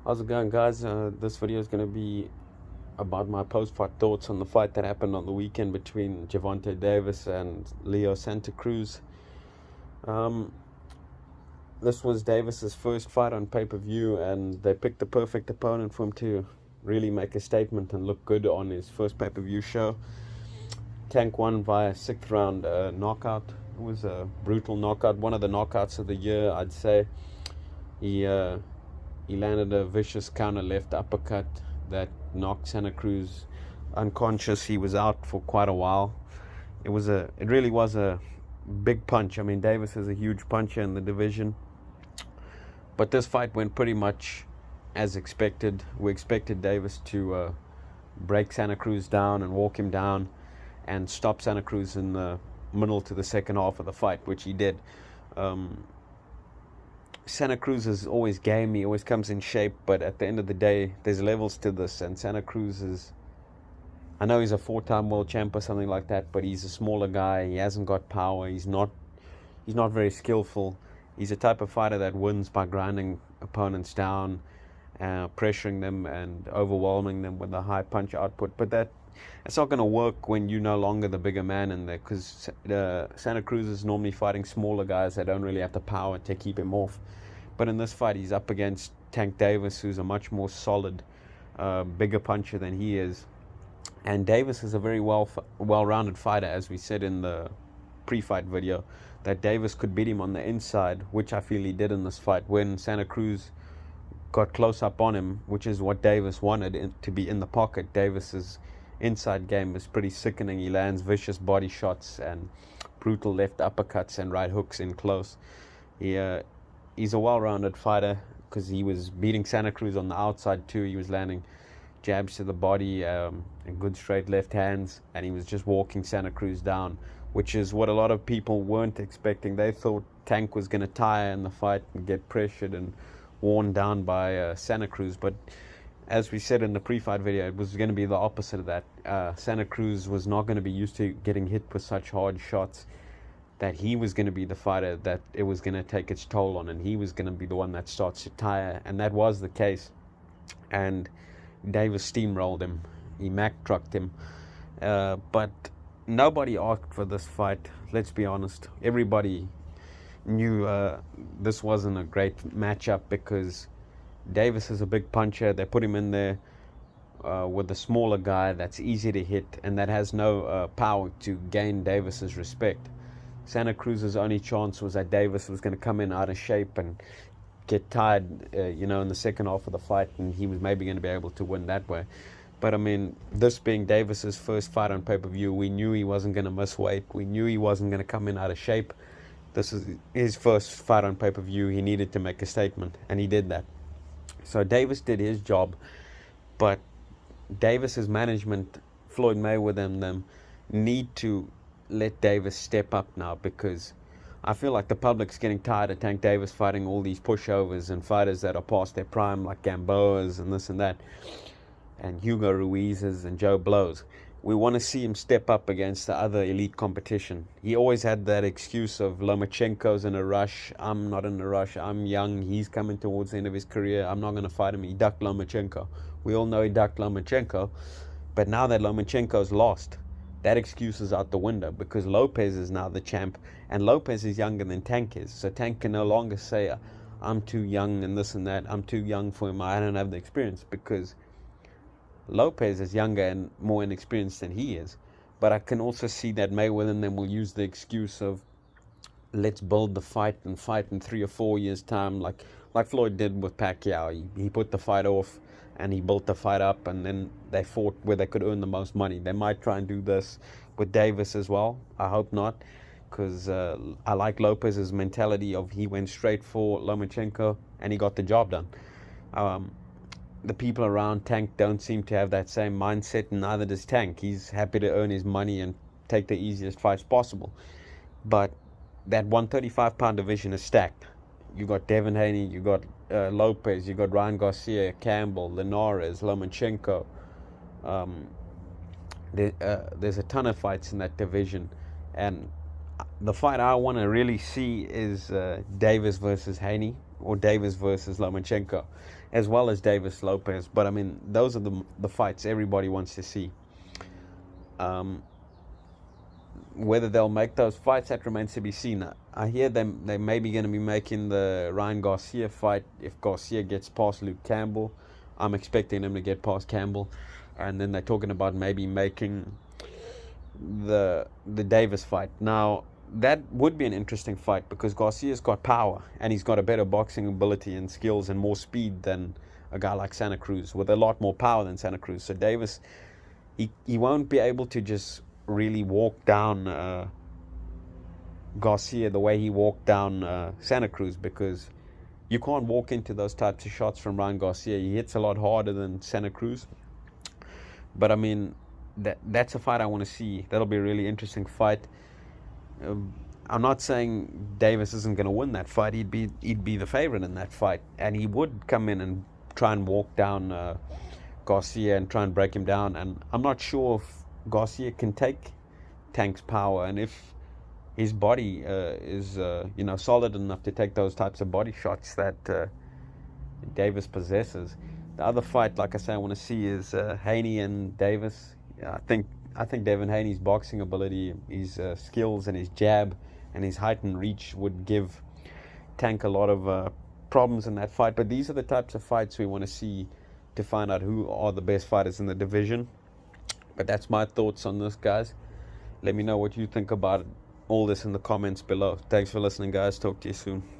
How's it going, guys? This video is going to be about my post-fight thoughts on the fight that happened on the weekend between Gervontadavis and Santa Cruz. This was Davis's first fight on pay-per-view, and they picked the perfect opponent for him to really make a statement and look good on his first pay-per-view show. Tank won via 6th round knockout. It was a brutal knockout, one of the knockouts of the year, I'd say. He landed a vicious counter left uppercut that knocked Santa Cruz unconscious. He was out for quite a while. It really was a big punch. I mean, Davis is a huge puncher in the division. But this fight went pretty much as expected. We expected Davis to break Santa Cruz down and walk him down and stop Santa Cruz in the middle to the second half of the fight, which he did. Santa Cruz is always game. He always comes in shape, but at the end of the day, there's levels to this, and Santa Cruz is, I know he's a 4-time world champ or something like that, but he's a smaller guy. He hasn't got power. He's not very skillful. He's a type of fighter that wins by grinding opponents down, pressuring them and overwhelming them with a high punch output. But it's not going to work when you're no longer the bigger man in there, because Santa Cruz is normally fighting smaller guys that don't really have the power to keep him off. But in this fight, he's up against Tank Davis, who's a much more solid, bigger puncher than he is. And Davis is a very well-rounded fighter, as we said in the pre-fight video, that Davis could beat him on the inside, which I feel he did in this fight. When Santa Cruz got close up on him, which is what Davis wanted, to be in the pocket, Davis's inside game is pretty sickening. He lands vicious body shots and brutal left uppercuts and right hooks in close. He's a well-rounded fighter because he was beating Santa Cruz on the outside too. He was landing jabs to the body and good straight left hands, and he was just walking Santa Cruz down, which is what a lot of people weren't expecting. They thought Tank was going to tire in the fight and get pressured and worn down by Santa Cruz, but as we said in the pre-fight video, it was going to be the opposite of that. Santa Cruz was not going to be used to getting hit with such hard shots, that he was going to be the fighter that it was going to take its toll on, and he was going to be the one that starts to tire, and that was the case. And Davis steamrolled him. He Mack trucked him. But nobody asked for this fight, let's be honest. Everybody knew this wasn't a great matchup because Davis is a big puncher. They put him in there with a smaller guy that's easy to hit and that has no power to gain Davis's respect. Santa Cruz's only chance was that Davis was going to come in out of shape and get tired, in the second half of the fight, and he was maybe going to be able to win that way. But I mean, this being Davis's first fight on pay-per-view, we knew he wasn't going to miss weight. We knew he wasn't going to come in out of shape. This is his first fight on pay-per-view. He needed to make a statement, and he did that. So Davis did his job, but Davis's management, Floyd Mayweather and them, need to let Davis step up now, because I feel like the public's getting tired of Tank Davis fighting all these pushovers and fighters that are past their prime, like Gamboa's and this and that, and Hugo Ruiz's and Joe Blow's. We want to see him step up against the other elite competition. He always had that excuse of Lomachenko's in a rush. I'm not in a rush. I'm young. He's coming towards the end of his career. I'm not going to fight him. He ducked Lomachenko. We all know he ducked Lomachenko. But now that Lomachenko's lost, that excuse is out the window, because Lopez is now the champ, and Lopez is younger than Tank is. So Tank can no longer say, I'm too young and this and that. I'm too young for him. I don't have the experience, because Lopez is younger and more inexperienced than he is. But I can also see that Mayweather and them will use the excuse of, let's build the fight and fight in 3 or 4 years' time, like Floyd did with Pacquiao. He put the fight off and he built the fight up, and then they fought where they could earn the most money. They might try and do this with Davis as well. I hope not, because I like Lopez's mentality of he went straight for Lomachenko and he got the job done. The people around Tank don't seem to have that same mindset, and neither does Tank. He's happy to earn his money and take the easiest fights possible. But that 135-pound division is stacked. You got Devin Haney, you got Lopez, you got Ryan Garcia, Campbell, Linares, Lomachenko. There's a ton of fights in that division, and the fight I want to really see is Davis versus Haney. or Davis versus Lomachenko, as well as Davis Lopez. But I mean, those are the fights everybody wants to see. Whether they'll make those fights, that remains to be seen. I hear they may be going to be making the Ryan Garcia fight if Garcia gets past Luke Campbell. I'm expecting him to get past Campbell, and then they're talking about maybe making the Davis fight. Now that would be an interesting fight because Garcia's got power and he's got a better boxing ability and skills and more speed than a guy like Santa Cruz, with a lot more power than Santa Cruz. So Davis, he won't be able to just really walk down Garcia the way he walked down Santa Cruz, because you can't walk into those types of shots from Ryan Garcia. He hits a lot harder than Santa Cruz. But I mean, that's a fight I want to see. That'll be a really interesting fight. I'm not saying Davis isn't going to win that fight. He'd be the favorite in that fight, and he would come in and try and walk down Garcia and try and break him down. And I'm not sure if Garcia can take Tank's power, and if his body is solid enough to take those types of body shots that Davis possesses. The other fight, like I say, I want to see is Haney and Davis. I think Devin Haney's boxing ability, his skills and his jab and his height and reach would give Tank a lot of problems in that fight. But these are the types of fights we want to see to find out who are the best fighters in the division. But that's my thoughts on this, guys. Let me know what you think about all this in the comments below. Thanks for listening, guys. Talk to you soon.